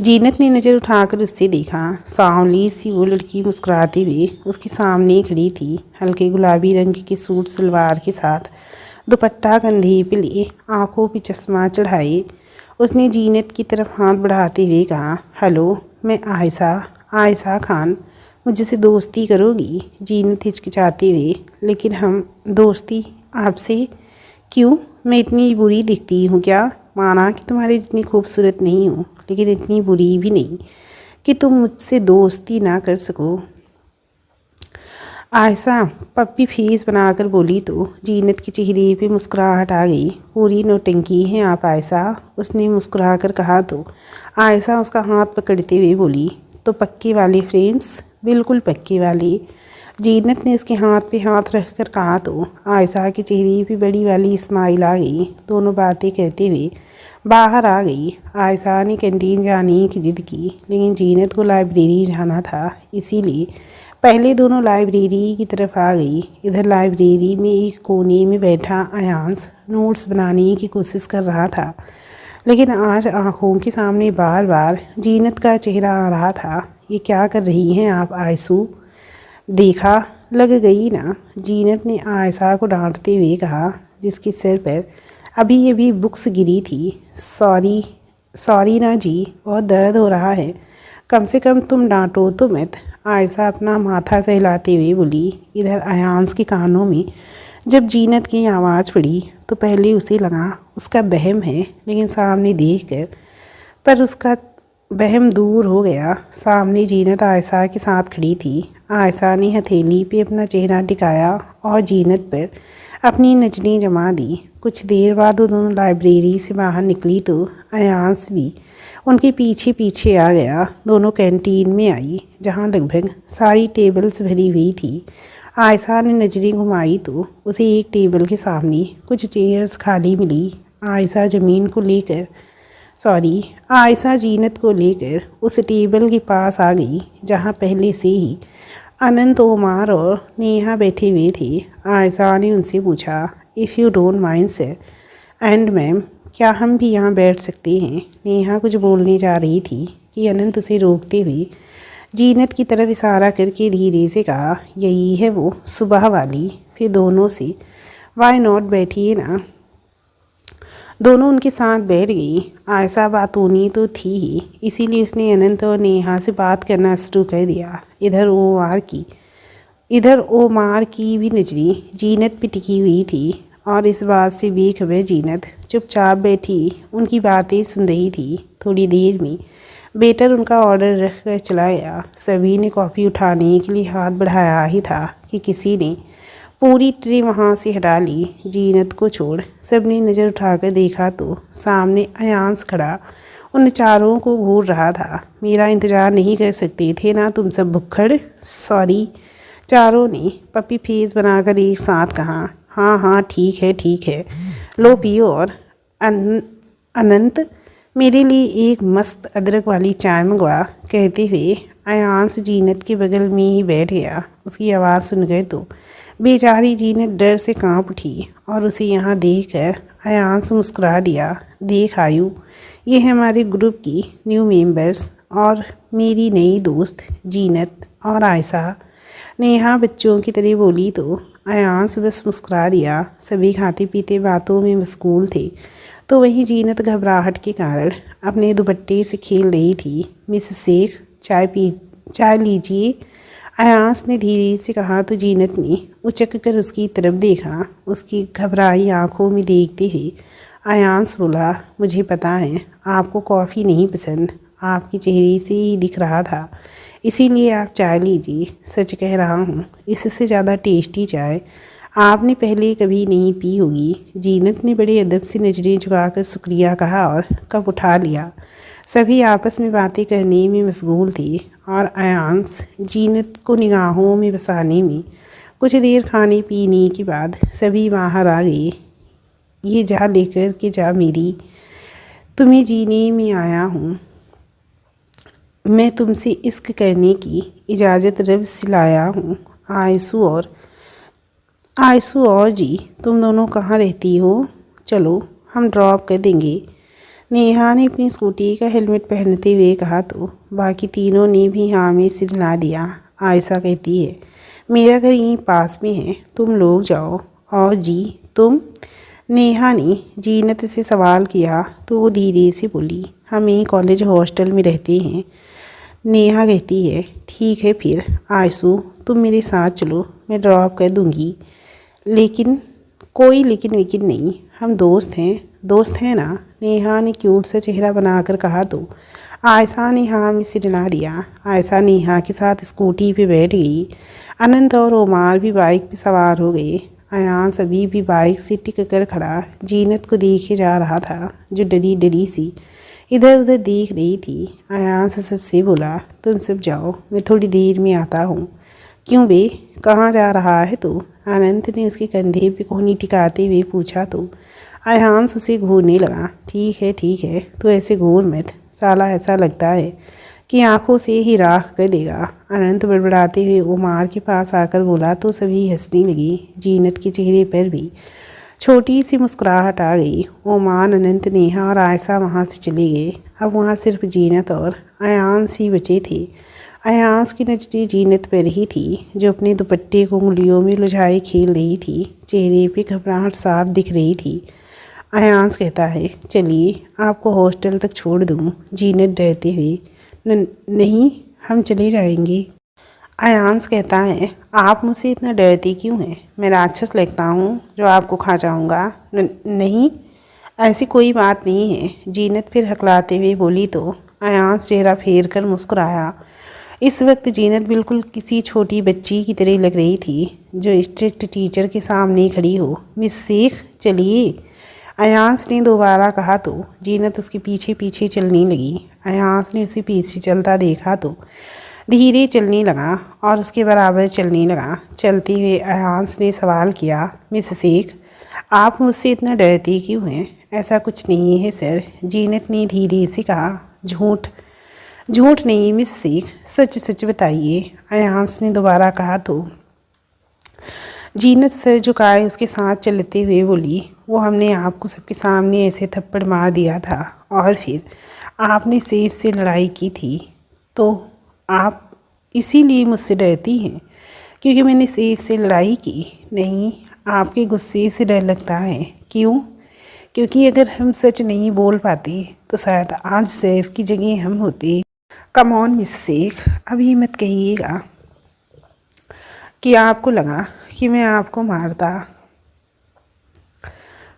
जीनत ने नज़र उठाकर उससे देखा। सांवली सी वो लड़की मुस्कुराते हुए उसके सामने खड़ी थी। हल्के गुलाबी रंग के सूट सलवार के साथ दुपट्टा कंधे पे लिए, आंखों पे चश्मा चढ़ाए उसने जीनत की तरफ हाथ बढ़ाते हुए कहा, हेलो, मैं आयशा खान, मुझसे दोस्ती करोगी? जीनत हिचकिचाते हुए, लेकिन हम दोस्ती आपसे क्यों? मैं इतनी बुरी दिखती हूँ क्या? माना कि तुम्हारी जितनी खूबसूरत नहीं हूँ, लेकिन इतनी बुरी भी नहीं कि तुम मुझसे दोस्ती ना कर सको। आयशा पप्पी फेस बनाकर बोली तो जीनत के चेहरे पे मुस्कुराहट आ गई। पूरी नौटंकी हैं आप आयशा, उसने मुस्कुरा कर कहा तो आयशा उसका हाथ पकड़ते हुए बोली, तो पक्के वाले फ्रेंड्स? बिल्कुल पक्के वाले। जीनत ने उसके हाथ पे हाथ रख कर कहा तो आयशा के चेहरे पे बड़ी वाली स्माइल आ गई। दोनों बातें कहते हुए बाहर आ गई। आयशा ने कैंटीन जाने की जिद की, लेकिन जीनत को लाइब्रेरी जाना था, इसीलिए पहले दोनों लाइब्रेरी की तरफ आ गई। इधर लाइब्रेरी में एक कोने में बैठा अयांश नोट्स बनाने की कोशिश कर रहा था, लेकिन आज आंखों के सामने बार बार जीनत का चेहरा आ रहा था। ये क्या कर रही हैं आप आयशू? देखा लग गई ना? जीनत ने आयशा को डांटते हुए कहा, जिसके सिर पर अभी अभी बुक्स गिरी थी। सॉरी ना जी, बहुत दर्द हो रहा है। कम से कम तुम डांटो तो मत। आयशा अपना माथा सहलाते हुए बोली। इधर अयांश के कानों में जब जीनत की आवाज़ पड़ी तो पहले उसे लगा उसका वहम है, लेकिन सामने देखकर पर उसका वहम दूर हो गया। सामने जीनत आयशा के साथ खड़ी थी। आयशा ने हथेली पे अपना चेहरा टिकाया और जीनत पर अपनी नज़रें जमा दी। कुछ देर बाद वो दोनों लाइब्रेरी से बाहर निकली तो अयांश भी उनके पीछे पीछे आ गया। दोनों कैंटीन में आई, जहाँ लगभग सारी टेबल्स भरी हुई थी। आयशा ने नज़रें घुमाई तो उसे एक टेबल के सामने कुछ चेयर्स खाली मिली। आयशा जीनत को लेकर उस टेबल के पास आ गई जहाँ पहले से ही अनंत, ओमार और नेहा बैठे हुए थे। आयशा ने उनसे पूछा, if you don't mind sir and ma'am, क्या हम भी यहाँ बैठ सकते हैं? नेहा कुछ बोलने जा रही थी कि अनंत उसे रोकते हुए जीनत की तरफ इशारा करके धीरे से कहा, यही है वो सुबह वाली। फिर दोनों से वाई नॉट बैठिए ना। दोनों उनके साथ बैठ गई। आयशा बातूनी तो थी ही, इसीलिए उसने अनंत और नेहा से बात करना शुरू कर दिया। इधर ओमार की भी नज़रें जीनत पे टिकी हुई थी और इस बात से बेखबर जीनत चुपचाप बैठी उनकी बातें सुन रही थी। थोड़ी देर में वेटर उनका ऑर्डर रख कर चला गया। सभी ने कॉफ़ी उठाने के लिए हाथ बढ़ाया ही था कि किसी ने पूरी ट्रे वहाँ से हटा ली, जीनत को छोड़। सबने नज़र उठाकर देखा तो सामने अयांश खड़ा उन चारों को घूर रहा था। मेरा इंतज़ार नहीं कर सकते थे ना तुम सब भुक्खड़? सॉरी, चारों ने पपी फेस बनाकर एक साथ कहा। हाँ ठीक है, लो पियो। और अनंत, मेरे लिए एक मस्त अदरक वाली चाय मंगवा। कहते हुए अयांश जीनत के बगल में ही बैठ गया। उसकी आवाज़ सुनकर तो बेचारी जीनत डर से कांप उठी और उसे यहाँ देखकर अयांश मुस्कुरा दिया। देख आयु, ये है हमारे ग्रुप की न्यू मेंबर्स और मेरी नई दोस्त जीनत और आयशा। नेहा बच्चों की तरह बोली तो अयांश बस मुस्कुरा दिया। सभी खाते पीते बातों में मशगूल थे, तो वहीं जीनत घबराहट के कारण अपने दुपट्टे से खेल रही थी। मिस शेख, चाय लीजिए, अयांश ने धीरे से कहा तो जीनत ने उचक कर उसकी तरफ देखा। उसकी घबराई आंखों में देखते हुए अयांश बोला, मुझे पता है आपको कॉफ़ी नहीं पसंद, आपके चेहरे से ही दिख रहा था, इसीलिए आप चाय लीजिए। सच कह रहा हूँ, इससे ज़्यादा टेस्टी चाय आपने पहले कभी नहीं पी होगी। जीनत ने बड़े अदब से नज़रें झुकाकर शुक्रिया कहा और कप उठा लिया। सभी आपस में बातें करने में मशगूल थे और अयांश जीनत को निगाहों में बसाने में। कुछ देर खाने पीने के बाद सभी बाहर आ गए। ये जा लेकर के जा मेरी, तुम्हें जीने में आया हूँ। मैं तुमसे इश्क करने की इजाज़त रब से लाया हूँ। आयशू और जी, तुम दोनों कहाँ रहती हो? चलो हम ड्रॉप कर देंगे। नेहा ने अपनी स्कूटी का हेलमेट पहनते हुए कहा तो बाकी तीनों ने भी हाँ में सिर हिला दिया। आयशा कहती है, मेरा घर यहीं पास में है, तुम लोग जाओ। और जी तुम? नेहा ने जीनत से सवाल किया तो वो धीरे से बोली, हम यहीं कॉलेज हॉस्टल में रहते हैं। नेहा कहती है, ठीक है फिर आयशू तुम मेरे साथ चलो, मैं ड्रॉप कर दूँगी। लेकिन विकिन नहीं, हम दोस्त हैं ना? नेहा ने क्यूट सा चेहरा बनाकर कहा तो आयशा ने हाँ में सिर हिला दिया। आयशा नेहा के साथ स्कूटी पे बैठ गई। अनंत और ओमार भी बाइक पे सवार हो गए। अयांश अभी भी बाइक से टिक कर खड़ा जीनत को देखे जा रहा था, जो डरी डरी सी इधर उधर देख रही थी। अयांश सबसे बोला, तुम सब जाओ, मैं थोड़ी देर में आता हूँ। क्यों बे, कहाँ जा रहा है तू? अनंत ने उसके कंधे पे कोहनी टिकाते हुए पूछा तो अयांश उसे घूरने लगा। ठीक है, तो ऐसे घूर मत साला, ऐसा लगता है कि आंखों से ही राख कर देगा। अनंत बड़बड़ाते हुए उमार के पास आकर बोला तो सभी हंसने लगी। जीनत के चेहरे पर भी छोटी सी मुस्कुराहट आ गई। ओमान, अनंत, नेहा और आयशा वहाँ से चले गए। अब वहाँ सिर्फ जीनत और अयांश ही बचे थे। अयांश की नज़रें जीनत पर ही थी, जो अपने दुपट्टे को उंगलियों में उलझाए खेल रही थी। चेहरे पे घबराहट साफ दिख रही थी। अयांश कहता है, चलिए आपको हॉस्टल तक छोड़ दूँ। जीनत डरते हुए, नहीं, हम चले जाएंगे। अयांश कहता है, आप मुझसे इतना डरती क्यों हैं? मैं राक्षस लगता हूँ जो आपको खा जाऊँगा? नहीं, ऐसी कोई बात नहीं है। जीनत फिर हकलाते हुए बोली तो अयांश चेहरा फेर कर मुस्कुराया। इस वक्त जीनत बिल्कुल किसी छोटी बच्ची की तरह लग रही थी, जो स्ट्रिक्ट टीचर के सामने खड़ी हो। मिस शेख, चलिए, अयांश ने दोबारा कहा तो जीनत उसके पीछे पीछे चलने लगी। अयांश ने उसे पीछे चलता देखा तो धीरे चलने लगा और उसके बराबर चलने लगा। चलते हुए अयांश ने सवाल किया, मिस शेख, आप मुझसे इतना डरती क्यों हैं? ऐसा कुछ नहीं है सर, जीनत ने धीरे से कहा। झूठ झूठ नहीं मिस शेख, सच सच बताइए, अयांश ने दोबारा कहा तो जीनत सर झुकाए उसके साथ चलते हुए बोली, वो हमने आपको सबके सामने ऐसे थप्पड़ मार दिया था और फिर आपने सेफ से लड़ाई की थी, तो आप इसीलिए मुझसे डरती हैं क्योंकि मैंने सेफ से लड़ाई की? नहीं, आपके गुस्से से डर लगता है। क्यों? क्योंकि अगर हम सच नहीं बोल पाते तो शायद आज सेफ की जगह हम होते। कम ऑन मिस शेख, अभी मत कहिएगा कि आपको लगा कि मैं आपको मारता।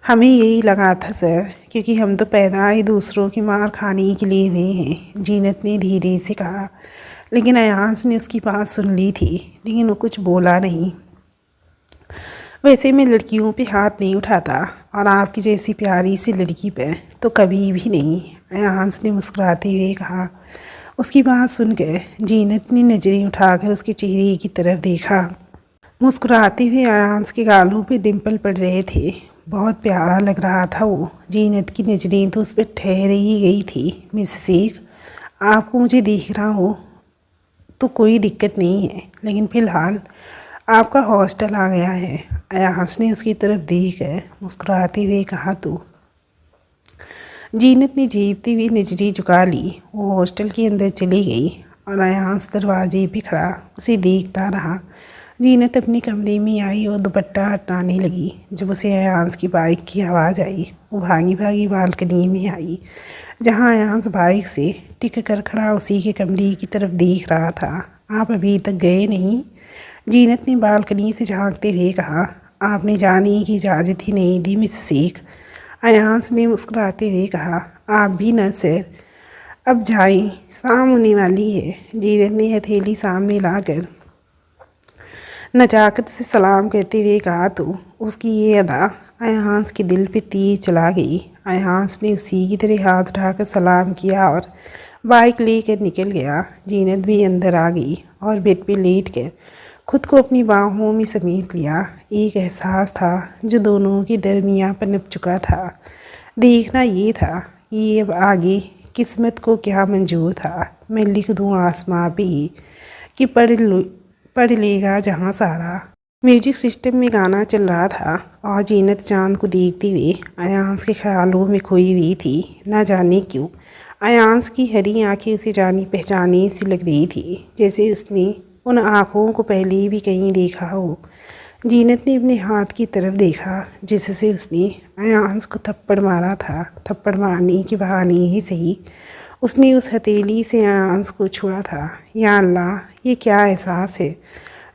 हमें यही लगा था सर, क्योंकि हम तो पैदा ही दूसरों की मार खाने के लिए हुए हैं, जीनत ने धीरे से कहा। लेकिन अयांश ने उसकी बात सुन ली थी, लेकिन वो कुछ बोला नहीं। वैसे मैं लड़कियों पे हाथ नहीं उठाता और आपकी जैसी प्यारी सी लड़की पे तो कभी भी नहीं, अयांश ने मुस्कुराते हुए कहा। उसकी बात सुनकर जीनत ने नज़रें उठाकर उसके चेहरे की तरफ देखा। मुस्कुराते हुए अयांश के गालों पे डिंपल पड़ रहे थे। बहुत प्यारा लग रहा था वो। जीनत की नज़रें तो उस पर ठहर ही गई थी। मिस शेख, आपको मुझे देख रहा हो तो कोई दिक्कत नहीं है, लेकिन फ़िलहाल आपका हॉस्टल आ गया है। अयांश ने उसकी तरफ देख कर मुस्कुराते हुए कहा तो जीनत ने झेपती हुई नजरें झुका ली। वो हॉस्टल के अंदर चली गई और अयांश दरवाजे पे खड़ा उसे देखता रहा। जीनत अपने कमरे में आई और दुपट्टा हटाने लगी। जब उसे अयांश की बाइक की आवाज़ आई, वो भागी भागी बालकनी में आई, जहाँ अयांश बाइक से टिक कर खड़ा उसी के कमरे की तरफ देख रहा था। आप अभी तक गए नहीं? जीनत ने बालकनी से झांकते हुए कहा। आपने जाने की इजाज़त ही नहीं दी मिस शेख, अयांश ने मुस्कुराते हुए कहा। आप भी न सर, अब जाएं, शाम होने वाली है। जीनत ने हथेली सामने लाकर नजाकत से सलाम कहते हुए कहा तो उसकी ये अदा अयांश के दिल पे तीर चला गई। अयांश ने उसी की तरह हाथ उठाकर सलाम किया और बाइक लेकर निकल गया। जीनत भी अंदर आ गई और बेड पे लेट कर खुद को अपनी बाहों में समेट लिया। एक एहसास था जो दोनों के दरमियाँ पनप चुका था। देखना ये था कि अब आगे किस्मत को क्या मंजूर था। मैं लिख दूँ आसमां पे कि पढ़ लेगा जहाँ सारा। म्यूजिक सिस्टम में गाना चल रहा था और जीनत चांद को देखते हुए अयांश के ख्यालों में खोई हुई थी। ना जाने क्यों अयांश की हरी आंखें उसे जानी पहचानी सी लग रही थी, जैसे उसने उन आँखों को पहले भी कहीं देखा हो। जीनत ने अपने हाथ की तरफ देखा जिससे उसने अयांश को थप्पड़ मारा था। थप्पड़ मारने के बहाने ही सही उसने उस हथेली से अयांश को छुआ था। या अल्लाह, ये क्या एहसास है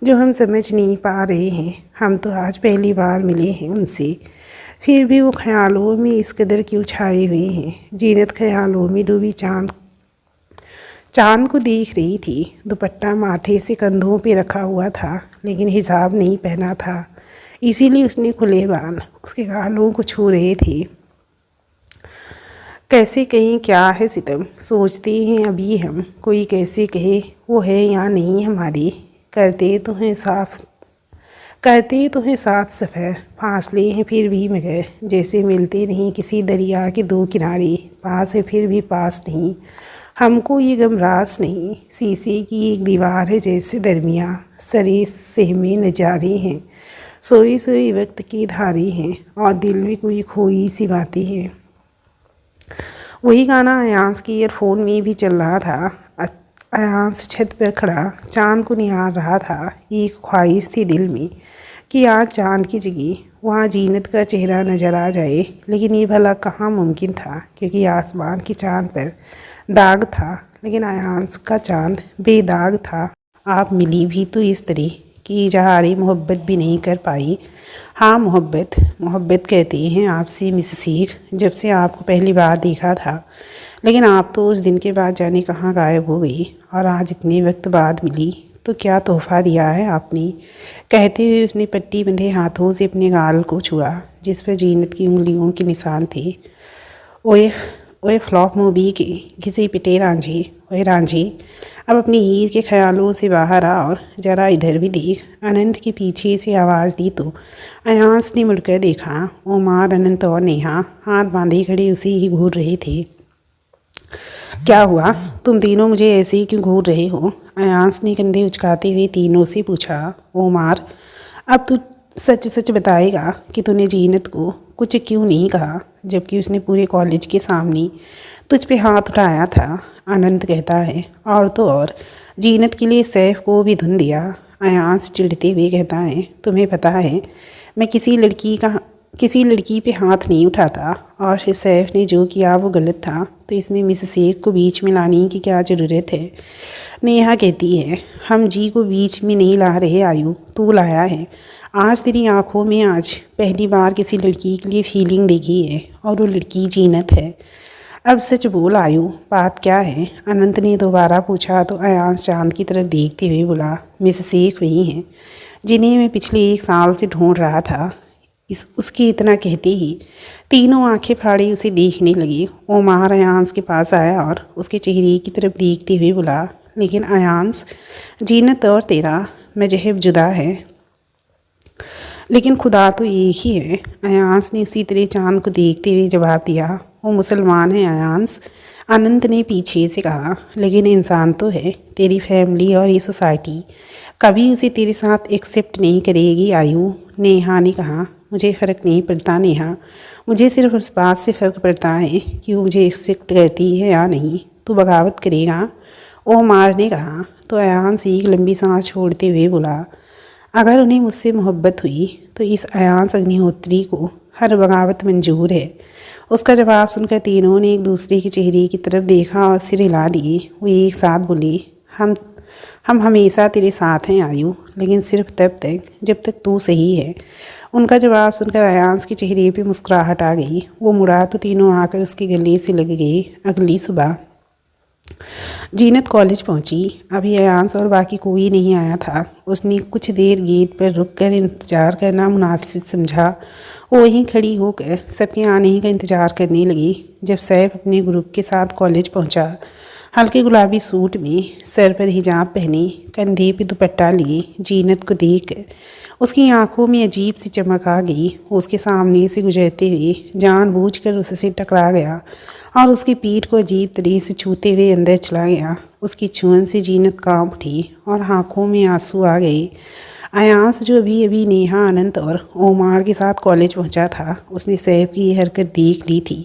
जो हम समझ नहीं पा रहे हैं। हम तो आज पहली बार मिले हैं उनसे, फिर भी वो ख्यालों में इस कदर क्यों छाए हुए हैं। जीनत ख्यालों में डूबी चांद को देख रही थी। दुपट्टा माथे से कंधों पे रखा हुआ था, लेकिन हिजाब नहीं पहना था, इसीलिए उसने खुले बाल उसके गालों को छू रहे थे। कैसे कहें क्या है सितम, सोचते हैं अभी हम, कोई कैसे कहे वो है या नहीं हमारी। करते तो हैं साथ सफ़र, फासले हैं फिर भी मगर जैसे मिलते नहीं किसी दरिया के दो किनारे, पास है फिर भी पास नहीं, हमको ये गम रास नहीं, शीशे की एक दीवार है जैसे दरमियाँ, सरे सहमे नजारे हैं, सोई सोई वक्त की धारे हैं, और दिल में कोई खोई सी बातें हैं। वही गाना अयांस के ईयरफोन में भी चल रहा था। अयांस छत पर खड़ा चांद को निहार रहा था। एक ख्वाहिश थी दिल में कि आज चांद की जगह वहाँ जीनत का चेहरा नज़र आ जाए, लेकिन ये भला कहाँ मुमकिन था, क्योंकि आसमान के चांद पर दाग था, लेकिन अयांस का चांद बेदाग था। आप मिली भी तो इस तरह कि इजहार मोहब्बत भी नहीं कर पाई। हाँ, मोहब्बत कहते हैं आपसे मिस सीख, जब से आपको पहली बार देखा था, लेकिन आप तो उस दिन के बाद जाने कहाँ गायब हो गई, और आज इतने वक्त बाद मिली तो क्या तोहफ़ा दिया है आपने। कहते हुए उसने पट्टी बंधे हाथों से अपने गाल को छुआ, जिस पर जीनत की उंगलियों के निशान थे। ओए ओए फ्लॉप मूवी के घिसे पिटे रांझे, ओए रांझे, अब अपनी हीर के ख्यालों से बाहर आ और जरा इधर भी देख। अनंत के पीछे से आवाज़ दी तो अयांस ने मुड़कर देखा। ओमार, अनंत और नेहा हाथ बांधे खड़े उसे ही घूर रहे थे। क्या हुआ, तुम तीनों मुझे ऐसे ही क्यों घूर रहे हो? अयांस ने कंधे उचकाते हुए तीनों से पूछा। ओमार, अब तू सच सच बताएगा कि तूने जीनत को कुछ क्यों नहीं कहा, जबकि उसने पूरे कॉलेज के सामने तुझ पे हाथ उठाया था। अनंत कहता है, और तो और जीनत के लिए सैफ को भी धुन दिया। अयांस चिढ़ते हुए कहता है, तुम्हें पता है मैं किसी लड़की पे हाथ नहीं उठाता, और फिर सैफ ने जो किया वो गलत था, तो इसमें मिस शेख को बीच में लाने की क्या ज़रूरत है। नेहा कहती है, हम जी को बीच में नहीं ला रहे आयु, तू लाया है। आज तेरी आंखों में आज पहली बार किसी लड़की के लिए फीलिंग देखी है, और वो लड़की जीनत है। अब सच बोल आयु, बात क्या है? अनंत ने दोबारा पूछा तो अयांस चांद की तरफ देखते हुए बोला, मिस शेख वही हैं जिन्हें मैं पिछले 1 साल से ढूंढ रहा था। उसके इतना कहते ही तीनों आंखें फाड़े उसे देखने लगी। ओमार अयांस के पास आया और उसके चेहरे की तरफ देखते हुए बोला, लेकिन अयांस, जीनत और तेरा मजहब जुदा है, लेकिन खुदा तो एक ही है। अयांस ने उसी तरह चांद को देखते हुए जवाब दिया, वो मुसलमान है अयांस। अनंत ने पीछे से कहा, लेकिन इंसान तो है। तेरी फैमिली और ये सोसाइटी कभी उसे तेरे साथ एक्सेप्ट नहीं करेगी आयु। नेहा ने कहा, मुझे फ़र्क नहीं पड़ता नेहा, मुझे सिर्फ उस बात से फ़र्क पड़ता है कि वो मुझे एक्सेप्ट करती है या नहीं। तू बगावत करेगा? ओमार ने कहा। तो अयांस एक लंबी सांस छोड़ते हुए बोला, अगर उन्हें मुझसे मोहब्बत हुई तो इस अयांस अग्निहोत्री को हर बगावत मंजूर है। उसका जवाब सुनकर तीनों ने एक दूसरे के चेहरे की तरफ देखा और सिर हिला दिए। वो एक साथ बोली, हम हमेशा तेरे साथ हैं आयु, लेकिन सिर्फ तब तक जब तक तू सही है। उनका जवाब सुनकर अयांस के चेहरे पे मुस्कुराहट आ गई। वो मुड़ा तो तीनों आकर उसके गले से लग गए। अगली सुबह जीनत कॉलेज पहुंची। अभी अयांस और बाकी कोई नहीं आया था। उसने कुछ देर गेट पर रुककर इंतज़ार करना मुनासिब समझा। वो वहीं खड़ी होकर सबके आने का इंतज़ार करने लगी। जब सैफ अपने ग्रुप के साथ कॉलेज पहुंचा, हल्के गुलाबी सूट में, सर पर हिजाब पहने, कंधे पे दुपट्टा लिए, जीनत को देखकर उसकी आंखों में अजीब सी चमक आ गई। वो उसके सामने से गुजरते हुए जानबूझकर उससे टकरा गया और उसकी पीठ को अजीब तरह से छूते हुए अंदर चला गया। उसकी छुअन से जीनत कांप उठी और आंखों में आंसू आ गए। अयांस, जो अभी अभी नेहा, अनंत और ओमार के साथ कॉलेज पहुंचा था, उसने सैफ की यह हरकत देख ली थी।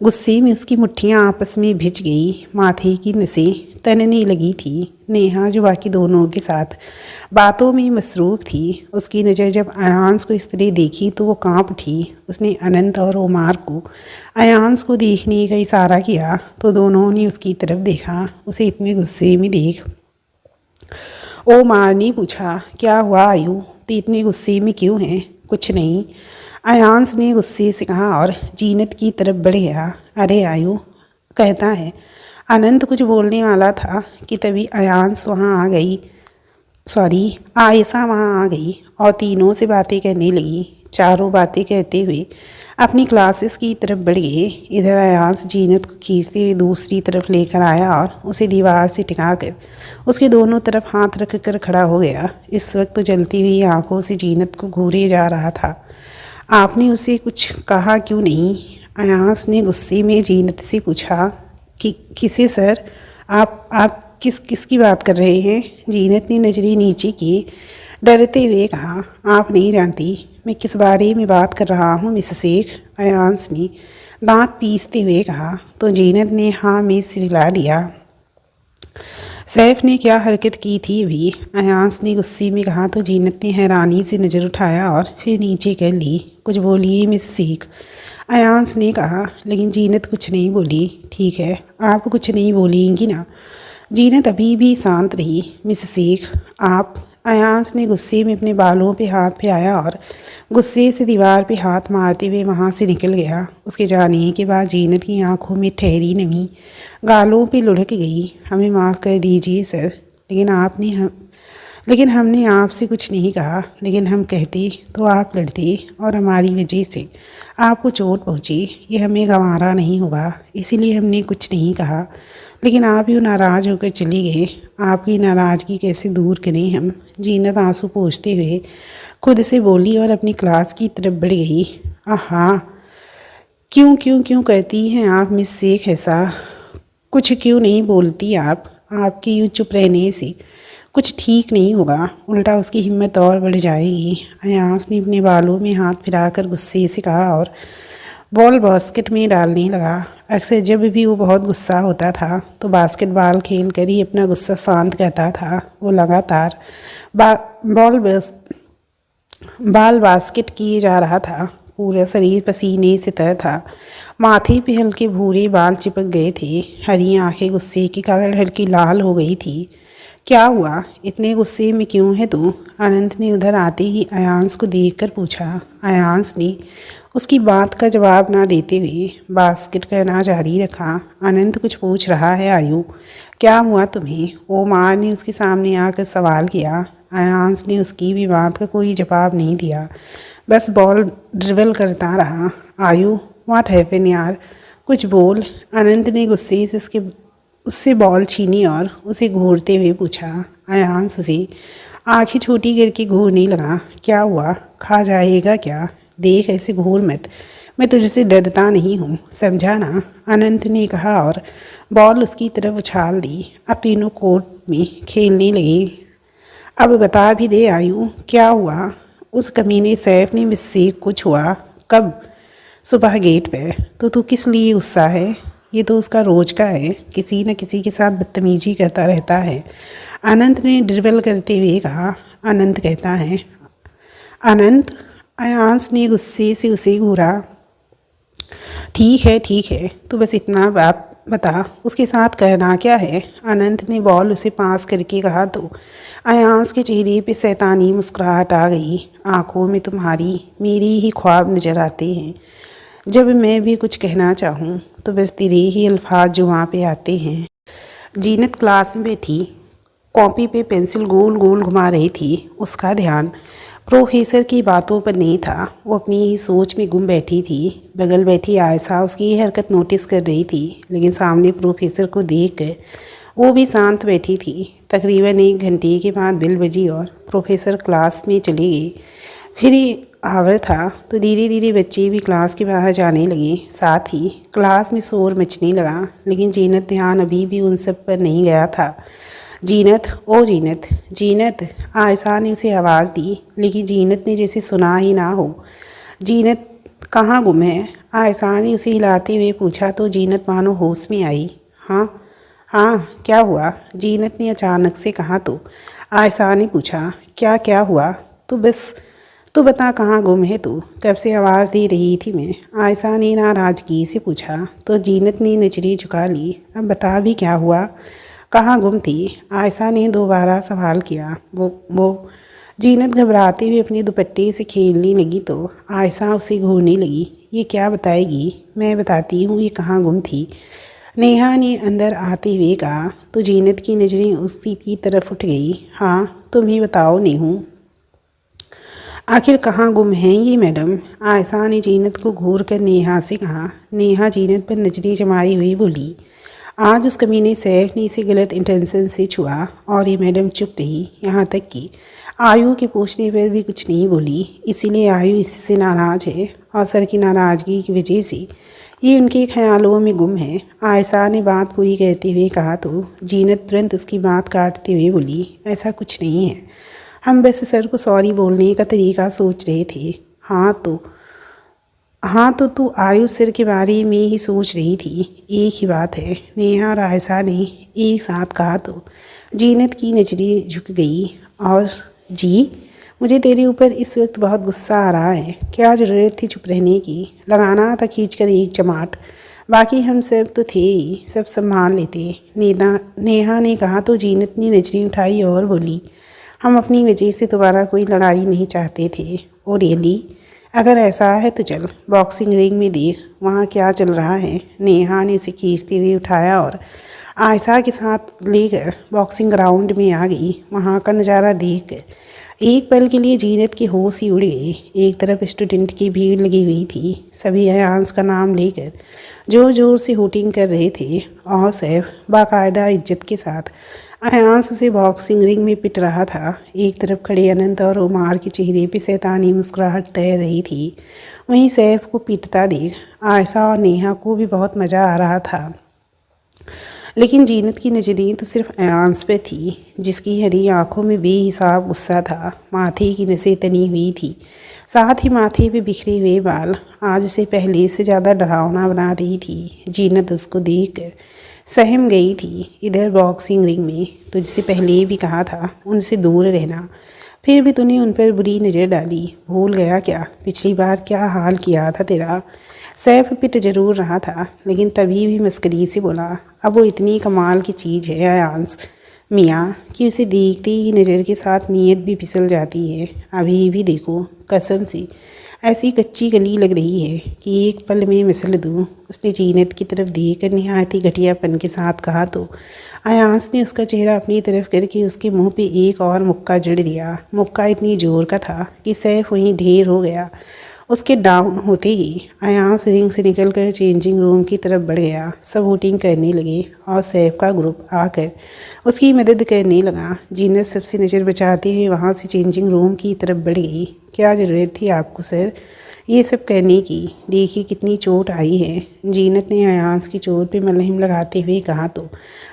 गुस्से में उसकी मुट्ठियां आपस में भिज गई, माथे की नसें तनने लगी थी। नेहा, जो बाकी दोनों के साथ बातों में मसरूफ़ थी, उसकी नज़र जब अयांस को इस तरह देखी तो वो कांप उठी। उसने अनंत और ओमार को अयांस को देखने का इशारा किया तो दोनों ने उसकी तरफ देखा। उसे इतने गुस्से में देख ओमार ने पूछा, क्या हुआ आयु, तो इतने गुस्से में क्यों हैं? कुछ नहीं, अयांस ने गुस्से से कहा और जीनत की तरफ बढ़ गया। अरे आयु, कहता है। अनंत कुछ बोलने वाला था कि तभी आयशा वहाँ आ गई और तीनों से बातें करने लगी। चारों बातें कहते हुए अपनी क्लासेस की तरफ बढ़ गए। इधर अयांस जीनत को खींचते हुए दूसरी तरफ लेकर आया और उसे दीवार से टिकाकर उसके दोनों तरफ हाथ रख कर खड़ा हो गया। इस वक्त तो जलती हुई आंखों से जीनत को घूरे जा रहा था। आपने उसे कुछ कहा क्यों नहीं? अयांस ने गुस्से में जीनत से पूछा। कि किसे सर? आप किसकी बात कर रहे हैं? जीनत ने नजरें नीचे की, डरते हुए कहा। आप नहीं जानती मैं किस बारे में बात कर रहा हूँ मिसेस शेख, अयांस ने दांत पीसते हुए कहा। तो जीनत ने हाँ में सिर हिला दिया। सैफ ने क्या हरकत की थी अभी? अयांस ने गुस्से में कहा। तो जीनत ने हैरानी से नज़र उठाया और फिर नीचे कर ली। कुछ बोलिए मिस शेख, अयांस ने कहा। लेकिन जीनत कुछ नहीं बोली। ठीक है, आप कुछ नहीं बोलेंगी ना? जीनत अभी भी शांत रही। मिस शेख आप, अयांस ने गुस्से में अपने बालों पे हाथ फिराया और गुस्से से दीवार पे हाथ मारते हुए वहाँ से निकल गया। उसके जाने के बाद जीनत की आंखों में ठहरी नमी गालों पे लुढ़क गई। हमें माफ़ कर दीजिए सर, लेकिन हमने आपसे कुछ नहीं कहा। लेकिन हम कहते तो आप लड़ते और हमारी वजह से आपको चोट पहुँची। ये हमें गंवारा नहीं होगा, इसीलिए हमने कुछ नहीं कहा। लेकिन आप यूँ नाराज़ होकर चले गए। आपकी नाराज़गी कैसे दूर करें हम? जीनत आंसू पोंछते हुए खुद से बोली और अपनी क्लास की तरफ बढ़ गई। आहा, क्यों क्यों क्यों कहती हैं आप मिस शेख ऐसा? कुछ क्यों नहीं बोलती आप? आपके यूँ चुप रहने से कुछ ठीक नहीं होगा, उल्टा उसकी हिम्मत और बढ़ जाएगी। अयांस ने अपने बालों में हाथ फिराकर गुस्से से कहा और बॉल बास्केट में डालने लगा। अक्सर जब भी वो बहुत गुस्सा होता था तो बास्केटबॉल खेल कर ही अपना गुस्सा शांत करता था। वो लगातार बाल बास्केट किए जा रहा था। पूरा शरीर पसीने से तर था। माथे पे हल्के भूरे बाल चिपक गए थे। हरी आंखें गुस्से के कारण हल्की लाल हो गई थी। क्या हुआ? इतने गुस्से में क्यों है तू? अनंत ने उधर आते ही अयांस को देखकर पूछा। अयांस ने उसकी बात का जवाब ना देते हुए बास्केट करना जारी रखा। अनंत कुछ पूछ रहा है आयु, क्या हुआ तुम्हें? ओमार ने उसके सामने आकर सवाल किया। अयांस ने उसकी भी बात का कोई जवाब नहीं दिया, बस बॉल ड्रिबल करता रहा। आयु, व्हाट हैपन यार, कुछ बोल। अनंत ने गुस्से से उससे बॉल छीनी और उसे घूरते हुए पूछा। अयांस उसे आंखें छोटी करके घूरने लगा। क्या हुआ? खा जाएगा क्या? देख ऐसे घूर मत, मैं तुझसे डरता नहीं हूँ, समझा ना? अनंत ने कहा और बॉल उसकी तरफ उछाल दी। अब तीनों कोर्ट में खेलने लगे। अब बता भी दे आयु, क्या हुआ? उस कमीने सैफ ने मुझसे कुछ हुआ? कब? सुबह गेट पे। तो तू किस लिए गुस्सा है? ये तो उसका रोज का है, किसी न किसी के साथ बदतमीजी करता रहता है, अनंत ने ड्रिबल करते हुए कहा। अनंत कहता है। अनंत, अयांस ने गुस्से से उसे घूरा। ठीक है, तू बस इतना बात बता, उसके साथ करना क्या है? अनंत ने बॉल उसे पास करके कहा। तो अयांस के चेहरे पे शैतानी मुस्कुराहट आ गई। आंखों में तुम्हारी मेरी ही ख्वाब नजर आते हैं। जब मैं भी कुछ कहना चाहूँ तो बस तेरे ही अल्फाज जो वहाँ पे आते हैं। जीनत क्लास में बैठी कॉपी पे पेंसिल गोल गोल घुमा रही थी। उसका ध्यान प्रोफेसर की बातों पर नहीं था, वो अपनी ही सोच में गुम बैठी थी। बगल बैठी आयशा उसकी ये हरकत नोटिस कर रही थी, लेकिन सामने प्रोफेसर को देखकर वो भी शांत बैठी थी। तकरीबन 1 घंटे के बाद बेल बजी और प्रोफेसर क्लास में चले गए। फिर आवर था तो धीरे धीरे बच्चे भी क्लास के बाहर जाने लगे। साथ ही क्लास में शोर मचने लगा, लेकिन जीनत ध्यान अभी भी उन सब पर नहीं गया था। जीनत, ओ जीनत, जीनत, आयशा ने उसे आवाज़ दी, लेकिन जीनत ने जैसे सुना ही ना हो। जीनत कहाँ गुम है? आयशा ने उसे हिलाते हुए पूछा। तो जीनत मानो होश में आई। हाँ, क्या हुआ? जीनत ने अचानक से कहा। तो आयशा ने पूछा, क्या हुआ? तू बता, कहाँ गुम है तू? कब से आवाज़ दे रही थी मैं, आयशा ने नाराज़गी से पूछा। तो जीनत ने नजरें झुका ली। अब बता भी क्या हुआ, कहाँ गुम थी? आयशा ने दोबारा सवाल किया। वो जीनत घबराते हुए अपने दुपट्टे से खेलने लगी। तो आयशा उसे घूरने लगी। ये क्या बताएगी? मैं बताती हूँ ये कहाँ गुम थी, नेहा ने अंदर आते हुए कहा। तो जीनत की नज़रें उसी की तरफ उठ गई। हाँ, तुम ही बताओ नेहू, आखिर कहाँ गुम हैं ये मैडम? आयशा ने जीनत को घूर कर नेहा से कहा। नेहा जीनत पर नजरें जमाई हुई बोली। आज उस कमीने सैफ ने इसे गलत इंटेंशन से छुआ और ये मैडम चुप रही, यहाँ तक कि आयु के पूछने पर भी कुछ नहीं बोली। इसीलिए आयु इससे नाराज़ है और सर की नाराज़गी की वजह से ये उनके ख्यालों में गुम है। आयशा ने बात पूरी करते हुए कहा तो जीनत तुरंत उसकी बात काटते हुए बोली, ऐसा कुछ नहीं है, हम बस सर को सॉरी बोलने का तरीका सोच रहे थे। हाँ तो तू आयुष सर के बारे में ही सोच रही थी, एक ही बात है, नेहा और आयशा ने एक साथ कहा तो जीनत की नजरें झुक गई। और जी, मुझे तेरे ऊपर इस वक्त बहुत गुस्सा आ रहा है। क्या ज़रूरत थी चुप रहने की? लगाना था खींचकर एक चमाट। बाकी हम सब तो थे ही, सब संभाल लेते। नेहा ने कहा तो जीनत ने नजरें उठाई और बोली, हम अपनी वजह से दोबारा कोई लड़ाई नहीं चाहते थे। और रियली, अगर ऐसा है तो चल बॉक्सिंग रिंग में देख वहाँ क्या चल रहा है। नेहा ने उसे खींचते हुए उठाया और आयशा के साथ लेकर बॉक्सिंग ग्राउंड में आ गई। वहाँ का नज़ारा देख एक पल के लिए जीनत की होश ही उड़ गई। एक तरफ स्टूडेंट की भीड़ लगी हुई थी, सभी अयांश का नाम लेकर जोर जोर से होटिंग कर रहे थे और सैफ बाकायदा इज्जत के साथ अयांश से बॉक्सिंग रिंग में पिट रहा था। एक तरफ खड़े अनंत और उमार के चेहरे पे शैतानी मुस्कुराहट तैर रही थी। वहीं सैफ को पीटता देख आयशा और नेहा को भी बहुत मज़ा आ रहा था, लेकिन जीनत की नज़रें तो सिर्फ अयांश पे थी, जिसकी हरी आंखों में बेहिसाब गुस्सा था। माथे की नसें तनी हुई थी, साथ ही माथे पे बिखरे हुए बाल आज उसे पहले से ज़्यादा डरावना बना रही थी। जीनत उसको देखकर सहम गई थी। इधर बॉक्सिंग रिंग में तुझसे पहले भी कहा था उनसे दूर रहना, फिर भी तूने उन पर बुरी नज़र डाली। भूल गया क्या पिछली बार क्या हाल किया था तेरा? सैफ पिट जरूर रहा था, लेकिन तभी भी मस्करी से बोला, अब वो इतनी कमाल की चीज़ है अयांश मियाँ कि उसे देखते ही नज़र के साथ नीयत भी फिसल जाती है। अभी भी देखो, कसम से ऐसी कच्ची गली लग रही है कि एक पल में मसल दूँ। उसने जीनत की तरफ देखकर नहायत ही घटियापन के साथ कहा तो अयांश ने उसका चेहरा अपनी तरफ करके उसके मुंह पे एक और मुक्का जड़ दिया। मुक्का इतनी जोर का था कि सैफ वहीं ढेर हो गया। उसके डाउन होते ही अयांश रिंग से निकलकर चेंजिंग रूम की तरफ बढ़ गया। सब वोटिंग करने लगे और सैफ का ग्रुप आकर उसकी मदद करने लगा। जीनत सबसे नज़र बचाते हुए वहाँ से चेंजिंग रूम की तरफ बढ़ गई। क्या ज़रूरत थी आपको सर ये सब करने की? देखिए कितनी चोट आई है। जीनत ने अयांश की चोट पे मलहम लगाते हुए कहा तो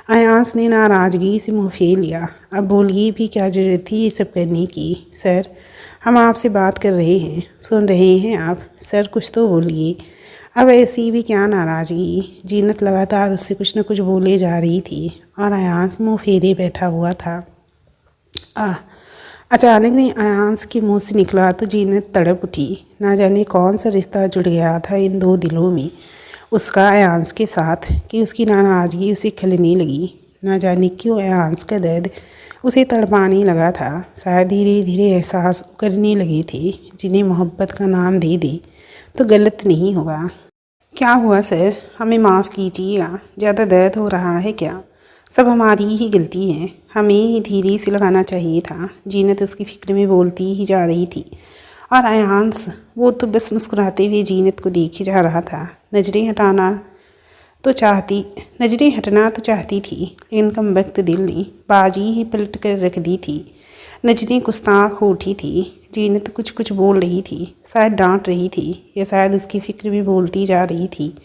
अयांश ने नाराज़गी से मुँह फेर लिया। अब बोलिए भी क्या ज़रूरत थी ये सब करने की? सर हम आपसे बात कर रहे हैं, सुन रहे हैं आप? सर कुछ तो बोलिए। अब ऐसी भी क्या नाराज़गी? जीनत लगातार उससे कुछ न कुछ बोले जा रही थी और अयांश मुँह फेरे बैठा हुआ था। अचानक ने अयांश के मुंह से निकला तो जीनत तड़प उठी। ना जाने कौन सा रिश्ता जुड़ गया था इन दो दिलों में, उसका अयांश के साथ, कि उसकी नाराज़गी उसे खलने लगी। ना जाने क्यों अयांश का दर्द उसे तड़पाने लगा था। शायद धीरे धीरे एहसास करने लगे थे जिन्हें मोहब्बत का नाम दे दे तो गलत नहीं होगा। क्या हुआ सर, हमें माफ़ कीजिएगा, ज़्यादा दर्द हो रहा है क्या? सब हमारी ही गलती है, हमें ही धीरे से लगाना चाहिए था। जीनत उसकी फिक्र में बोलती ही जा रही थी और अयांश वो तो बस मुस्कुराते हुए जीनत को देखे जा रहा था। नज़रें हटना तो चाहती थी, लेकिन कम वक्त दिल ने बाजी ही पलट कर रख दी थी। नज़रें गुस्ताख हो उठी थी। जीनत कुछ बोल रही थी, शायद डांट रही थी या शायद उसकी फिक्र में बोलती जा रही थी,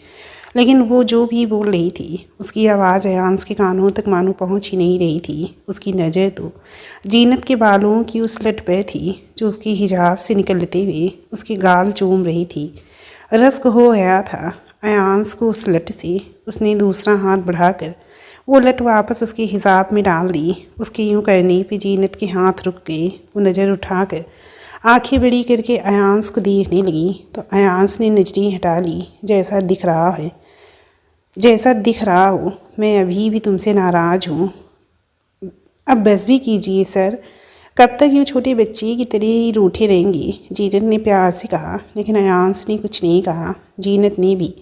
लेकिन वो जो भी बोल रही थी उसकी आवाज़ अयांश के कानों तक मानो पहुंच ही नहीं रही थी। उसकी नज़र तो जीनत के बालों की उस लट पे थी जो उसकी हिजाब से निकलते हुए उसके गाल चूम रही थी। रस्क हो गया था अयांश को उस लट से। उसने दूसरा हाथ बढ़ाकर वो लट वापस उसके हिजाब में डाल दी। उसके यूं करने पे जीनत के हाथ रुक गए। वो नज़र उठाकर आंखें बड़ी करके अयांश को देखने लगी तो अयांश ने नजरें हटा ली। जैसा दिख रहा हो मैं अभी भी तुमसे नाराज़ हूँ। अब बस भी कीजिए सर, कब तक यूँ छोटे बच्चे की तरह ही रूठे रहेंगे? जीनत ने प्यार से कहा, लेकिन अयांश ने कुछ नहीं कहा। जीनत ने भी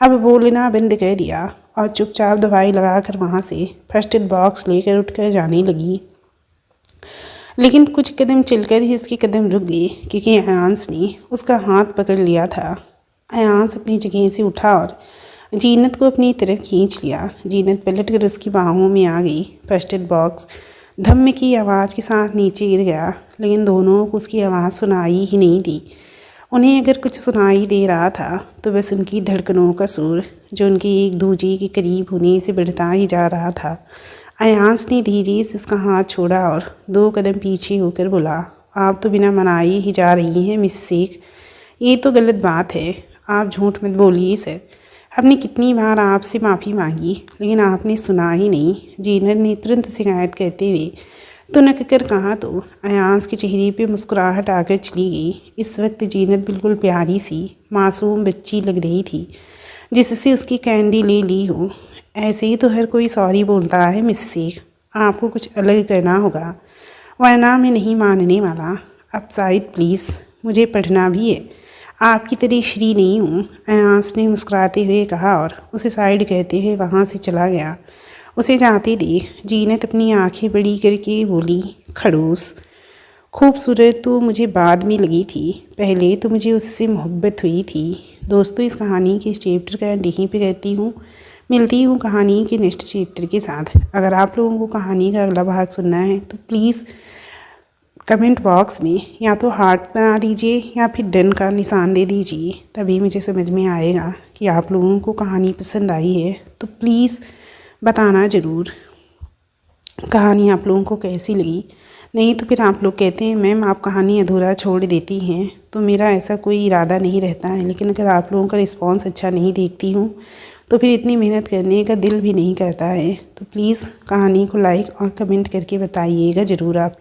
अब बोलना बंद कर दिया और चुपचाप दवाई लगाकर वहाँ से फर्स्ट एड बॉक्स लेकर उठकर जाने लगी। लेकिन कुछ कदम चलकर ही उसके कदम रुक गए क्योंकि अयांश ने उसका हाथ पकड़ लिया था। अयांश अपनी जगह से उठा और जीनत को अपनी तरफ खींच लिया। जीनत पलटकर उसकी बाहों में आ गई। फर्स्ट एड बॉक्स धम्म की आवाज़ के साथ नीचे गिर गया, लेकिन दोनों को उसकी आवाज़ सुनाई ही नहीं दी। उन्हें अगर कुछ सुनाई दे रहा था तो बस उनकी धड़कनों का सुर जो उनके एक दूजे के करीब होने से बढ़ता ही जा रहा था। अयांश ने धीरे से उसका हाथ छोड़ा और 2 कदम पीछे होकर बोला, आप तो बिना मनाए ही जा रही हैं मिस शेख, ये तो गलत बात है। आप झूठ मत बोलिए सर, हमने कितनी बार आपसे माफ़ी मांगी लेकिन आपने सुना ही नहीं। जीनत ने तुरंत शिकायत करते हुए तुनक कर कहा तो अयांश के चेहरे पे मुस्कुराहट आकर चली गई। इस वक्त जीनत बिल्कुल प्यारी सी मासूम बच्ची लग रही थी जिससे उसकी कैंडी ले ली हो। ऐसे ही तो हर कोई सॉरी बोलता है मिस शेख, आपको कुछ अलग करना होगा वरना मैं नहीं मानने वाला। अब साइड प्लीज़, मुझे पढ़ना भी है, आपकी तरह फ्री नहीं हूँ, अयांश ने मुस्कुराते हुए कहा और उसे साइड कहते हुए वहाँ से चला गया। उसे जाते देख जीनत अपनी आंखें बड़ी करके बोली, खड़ूस। खूबसूरत तो मुझे बाद में लगी थी, पहले तो मुझे उससे मोहब्बत हुई थी। दोस्तों, इस कहानी के इस चैप्टर का एंड यहीं पे कहती हूँ। मिलती हूँ कहानी के नेक्स्ट चैप्टर के साथ। अगर आप लोगों को कहानी का अगला भाग सुनना है तो प्लीज़ कमेंट बॉक्स में या तो हार्ट बना दीजिए या फिर डन का निशान दे दीजिए, तभी मुझे समझ में आएगा कि आप लोगों को कहानी पसंद आई है। तो प्लीज़ बताना ज़रूर कहानी आप लोगों को कैसी लगी। नहीं तो फिर आप लोग कहते हैं मैम आप कहानी अधूरा छोड़ देती हैं, तो मेरा ऐसा कोई इरादा नहीं रहता है, लेकिन अगर आप लोगों का रिस्पांस अच्छा नहीं देखती हूँ तो फिर इतनी मेहनत करने का दिल भी नहीं करता है। तो प्लीज़ कहानी को लाइक और कमेंट करके बताइएगा ज़रूर आप।